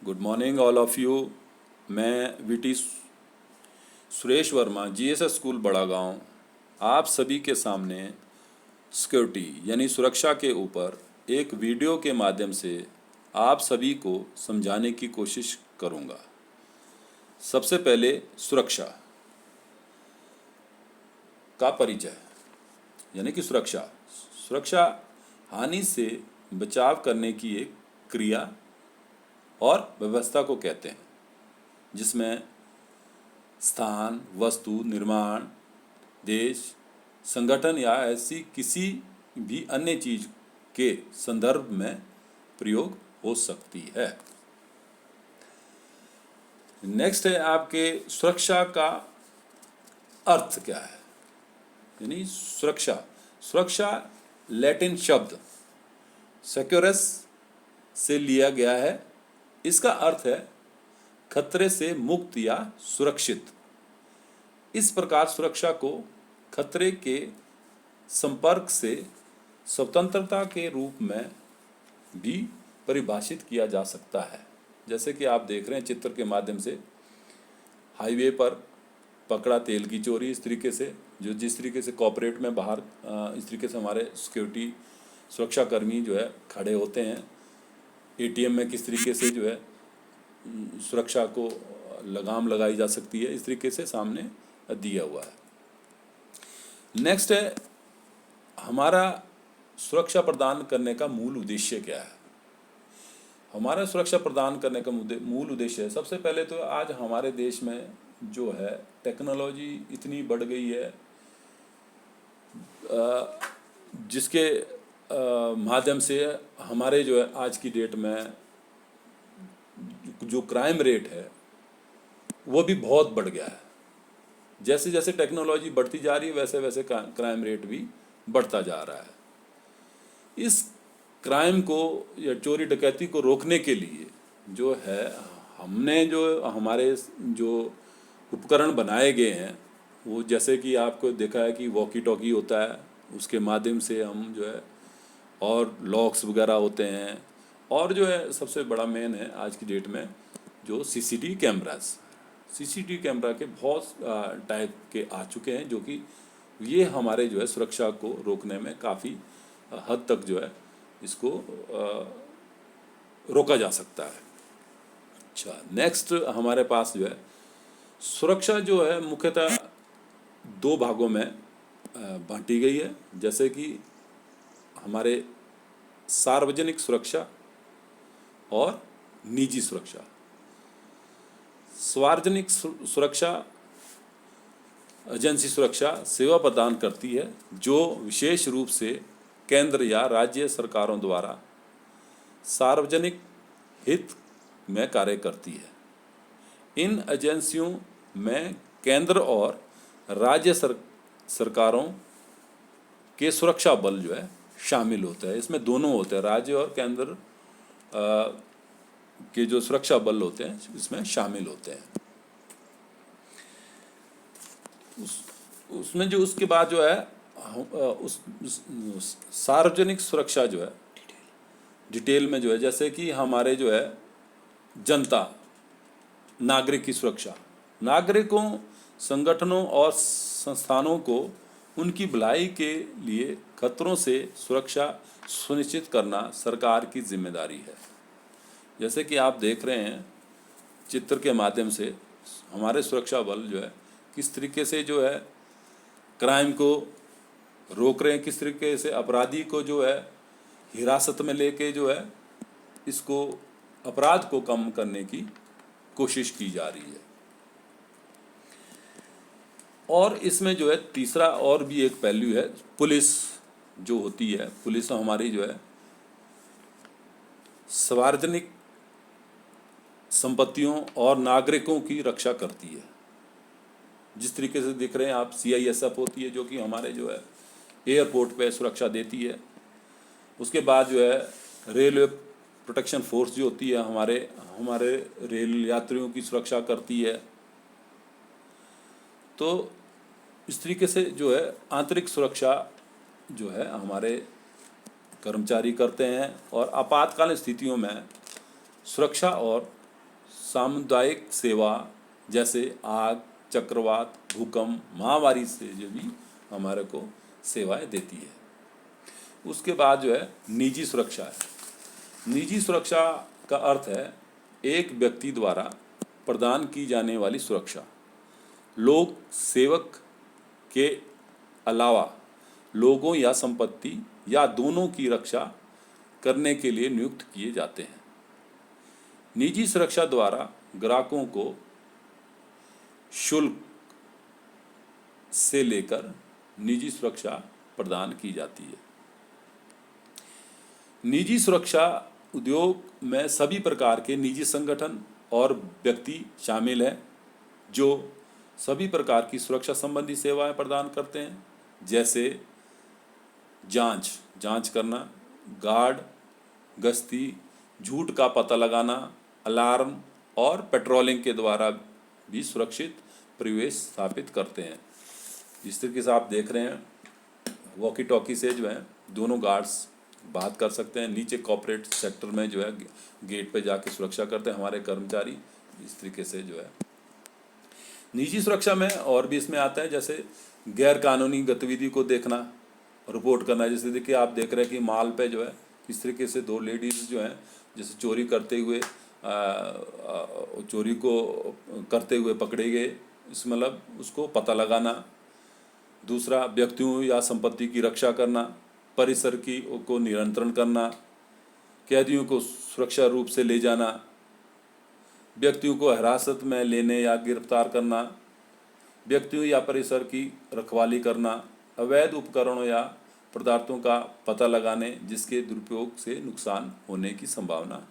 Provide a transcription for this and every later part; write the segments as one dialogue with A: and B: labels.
A: Good morning all of you. मैं VT Suresh Verma, GSS school Bada Gaon, आप सभी के सामने सिक्योरिटी यानी सुरक्षा के ऊपर एक वीडियो के माध्यम से आप सभी को समझाने की कोशिश करूंगा। सबसे पहले सुरक्षा का परिचय यानी कि सुरक्षा हानि से बचाव करने की एक क्रिया और व्यवस्था को कहते हैं, जिसमें स्थान, वस्तु, निर्माण, देश, संगठन या ऐसी किसी भी अन्य चीज के संदर्भ में प्रयोग हो सकती है। नेक्स्ट है आपके सुरक्षा का अर्थ क्या है, यानी सुरक्षा लैटिन शब्द सिक्योरस से लिया गया है। इसका अर्थ है खतरे से मुक्त या सुरक्षित। इस प्रकार सुरक्षा को खतरे के संपर्क से स्वतंत्रता के रूप में भी परिभाषित किया जा सकता है। जैसे कि आप देख रहे हैं चित्र के माध्यम से, हाईवे पर पकड़ा तेल की चोरी, इस तरीके से जिस तरीके से कॉर्पोरेट में बाहर इस तरीके से हमारे सिक्योरिटी सुरक्षाकर्मी जो है खड़े होते हैं। एटीएम में किस तरीके से जो है सुरक्षा को लगाम लगाई जा सकती है, इस तरीके से सामने दिया हुआ है। नेक्स्ट है हमारा सुरक्षा प्रदान करने का मूल उद्देश्य क्या है। हमारा सुरक्षा प्रदान करने का मूल उद्देश्य है, सबसे पहले तो आज हमारे देश में जो है टेक्नोलॉजी इतनी बढ़ गई है, जिसके माध्यम से हमारे जो है आज की डेट में जो क्राइम रेट है वो भी बहुत बढ़ गया है। जैसे जैसे टेक्नोलॉजी बढ़ती जा रही है वैसे वैसे क्राइम रेट भी बढ़ता जा रहा है। इस क्राइम को या चोरी डकैती को रोकने के लिए जो है हमने जो हमारे जो उपकरण बनाए गए हैं, वो जैसे कि आपको देखा है कि वॉकी टॉकी होता है, उसके माध्यम से हम जो है, और लॉक्स वगैरह होते हैं, और जो है सबसे बड़ा मेन है आज की डेट में जो सीसीटीवी कैमरा के बहुत टाइप के आ चुके हैं, जो कि ये हमारे जो है सुरक्षा को रोकने में काफ़ी हद तक जो है इसको रोका जा सकता है। अच्छा, नेक्स्ट हमारे पास जो है सुरक्षा जो है मुख्यतः दो भागों में बांटी गई है, जैसे कि हमारे सार्वजनिक सुरक्षा और निजी सुरक्षा। सार्वजनिक सुरक्षा एजेंसी सुरक्षा सेवा प्रदान करती है जो विशेष रूप से केंद्र या राज्य सरकारों द्वारा सार्वजनिक हित में कार्य करती है। इन एजेंसियों में केंद्र और राज्य सरकारों के सुरक्षा बल जो है शामिल होता है। इसमें दोनों होते हैं, राज्य और केंद्र के जो सुरक्षा बल होते हैं इसमें शामिल होते हैं। उसमें जो उसके बाद जो है उस सार्वजनिक सुरक्षा जो है डिटेल में जो है, जैसे कि हमारे जो है जनता नागरिक की सुरक्षा, नागरिकों, संगठनों और संस्थानों को उनकी भलाई के लिए खतरों से सुरक्षा सुनिश्चित करना सरकार की जिम्मेदारी है। जैसे कि आप देख रहे हैं चित्र के माध्यम से हमारे सुरक्षा बल जो है किस तरीके से जो है क्राइम को रोक रहे हैं, किस तरीके से अपराधी को जो है हिरासत में लेके जो है इसको अपराध को कम करने की कोशिश की जा रही है। और इसमें जो है तीसरा और भी एक पहलू है, पुलिस जो होती है, पुलिस हमारी जो है सार्वजनिक संपत्तियों और नागरिकों की रक्षा करती है। जिस तरीके से देख रहे हैं आप, सीआईएसएफ होती है जो कि हमारे जो है एयरपोर्ट पे सुरक्षा देती है। उसके बाद जो है रेलवे प्रोटेक्शन फोर्स जो होती है हमारे रेल यात्रियों की सुरक्षा करती है। तो इस तरीके से जो है आंतरिक सुरक्षा जो है हमारे कर्मचारी करते हैं, और आपातकालीन स्थितियों में सुरक्षा और सामुदायिक सेवा जैसे आग, चक्रवात, भूकंप, महामारी से जो भी हमारे को सेवाएं देती है। उसके बाद जो है निजी सुरक्षा है। निजी सुरक्षा का अर्थ है एक व्यक्ति द्वारा प्रदान की जाने वाली सुरक्षा। लोग सेवक के अलावा लोगों या संपत्ति या दोनों की रक्षा करने के लिए नियुक्त किए जाते हैं। निजी सुरक्षा द्वारा ग्राहकों को शुल्क से लेकर निजी सुरक्षा प्रदान की जाती है। निजी सुरक्षा उद्योग में सभी प्रकार के निजी संगठन और व्यक्ति शामिल हैं जो सभी प्रकार की सुरक्षा संबंधी सेवाएं प्रदान करते हैं, जैसे जांच करना, गार्ड, गश्ती, झूठ का पता लगाना, अलार्म और पेट्रोलिंग के द्वारा भी सुरक्षित परिवेश स्थापित करते हैं। जिस तरीके से आप देख रहे हैं, वॉकी टॉकी से जो है दोनों गार्ड्स बात कर सकते हैं। नीचे कॉर्पोरेट सेक्टर में जो है गेट पे जाके सुरक्षा करते हैं हमारे कर्मचारी। इस तरीके से जो है निजी सुरक्षा में और भी इसमें आता है, जैसे गैर कानूनी गतिविधि को देखना, रिपोर्ट करना। जैसे देखिए आप देख रहे हैं कि माल पे जो है इस तरीके से दो लेडीज़ जो हैं जैसे चोरी करते हुए पकड़े गए। इस मतलब उसको पता लगाना। दूसरा, व्यक्तियों या संपत्ति की रक्षा करना, परिसर को नियंत्रण करना, कैदियों को सुरक्षा रूप से ले जाना, व्यक्तियों को हिरासत में लेने या गिरफ्तार करना, व्यक्तियों या परिसर की रखवाली करना, अवैध उपकरणों या पदार्थों का पता लगाने जिसके दुरुपयोग से नुकसान होने की संभावना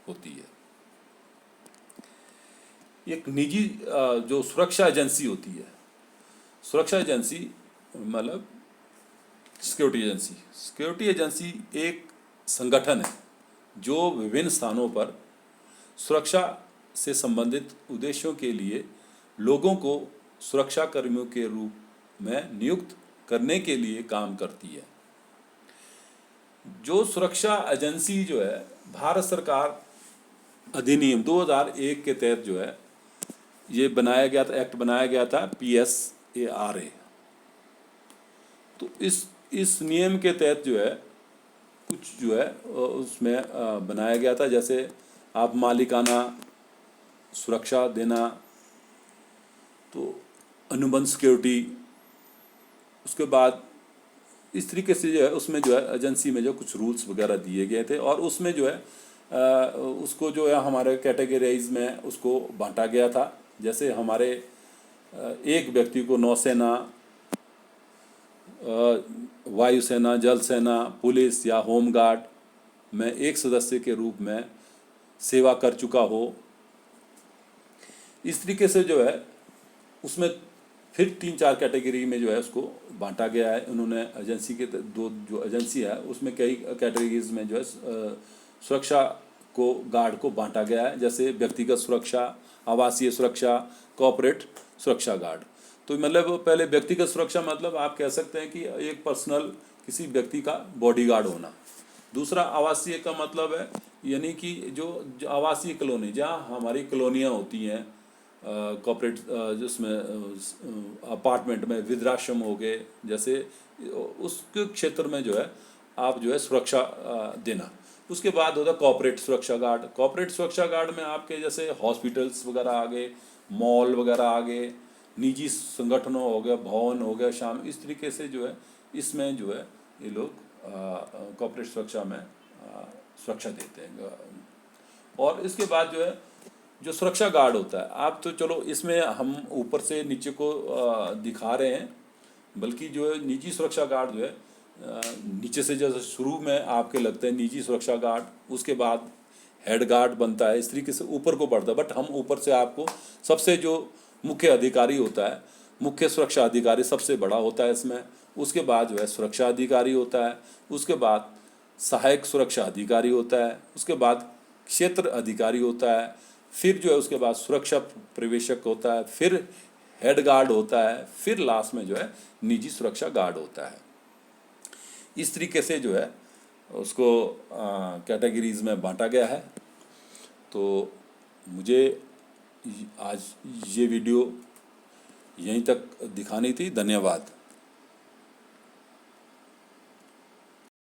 A: होती है। एक निजी जो सुरक्षा एजेंसी होती है, सुरक्षा एजेंसी मतलब सिक्योरिटी एजेंसी एक संगठन है जो विभिन्न स्थानों पर सुरक्षा से संबंधित उद्देश्यों के लिए लोगों को सुरक्षा कर्मियों के रूप में नियुक्त करने के लिए काम करती है। जो सुरक्षा एजेंसी जो है भारत सरकार अधिनियम 2001 के तहत जो है ये बनाया गया था, एक्ट बनाया गया था PSARA। तो इस नियम के तहत जो है कुछ जो है उसमें बनाया गया था, जैसे आप मालिकाना सुरक्षा देना, तो अनुबंध सिक्योरिटी। उसके बाद इस तरीके से जो है उसमें जो है एजेंसी में जो कुछ रूल्स वगैरह दिए गए थे और उसमें जो है उसको जो है हमारे कैटेगराइज में उसको बांटा गया था। जैसे हमारे एक व्यक्ति को नौसेना, वायुसेना, जल सेना, पुलिस या होमगार्ड में एक सदस्य के रूप में सेवा कर चुका हो। इस तरीके से जो है उसमें फिर 3-4 कैटेगरी में जो है उसको बांटा गया है उन्होंने। एजेंसी के दो जो एजेंसी है उसमें कई कैटेगरीज में जो है सुरक्षा को गार्ड को बांटा गया है, जैसे व्यक्तिगत सुरक्षा, आवासीय सुरक्षा, कॉर्पोरेट सुरक्षा गार्ड। तो मतलब पहले व्यक्तिगत सुरक्षा मतलब आप कह सकते हैं कि एक पर्सनल किसी व्यक्ति का बॉडीगार्ड होना। दूसरा, आवासीय का मतलब है यानी कि जो आवासीय कॉलोनी जहाँ हमारी कॉलोनियाँ होती हैं, कॉर्पोरेट जिसमें अपार्टमेंट में वृद्धाश्रम हो गए, जैसे उसके क्षेत्र में जो है आप जो है सुरक्षा देना। उसके बाद होता है कॉर्पोरेट सुरक्षा गार्ड। कॉर्पोरेट सुरक्षा गार्ड में आपके जैसे हॉस्पिटल्स वगैरह आ गए, मॉल वगैरह आ गए, निजी संगठनों हो गया, भवन हो गया, शाम, इस तरीके से जो है इसमें जो है ये लोग कॉर्पोरेट सुरक्षा में सुरक्षा देते हैं। और इसके बाद जो है जो सुरक्षा गार्ड होता है, आप तो चलो इसमें हम ऊपर से नीचे को दिखा रहे हैं, बल्कि जो है निजी सुरक्षा गार्ड जो है नीचे से जैसे शुरू में आपके लगते हैं निजी सुरक्षा गार्ड, उसके बाद हेड गार्ड बनता है, इस तरीके से ऊपर को बढ़ता है। बट हम ऊपर से आपको सबसे जो मुख्य अधिकारी होता है, मुख्य सुरक्षा अधिकारी सबसे बड़ा होता है इसमें। उसके बाद जो है सुरक्षा अधिकारी होता है, उसके बाद सहायक सुरक्षा अधिकारी होता है, उसके बाद क्षेत्र अधिकारी होता है, फिर जो है उसके बाद सुरक्षा प्रवेशक होता है, फिर हेड गार्ड होता है, फिर लास्ट में जो है निजी सुरक्षा गार्ड होता है। इस तरीके से जो है उसको कैटेगरीज में बांटा गया है। तो मुझे आज ये वीडियो यहीं तक दिखानी थी। धन्यवाद।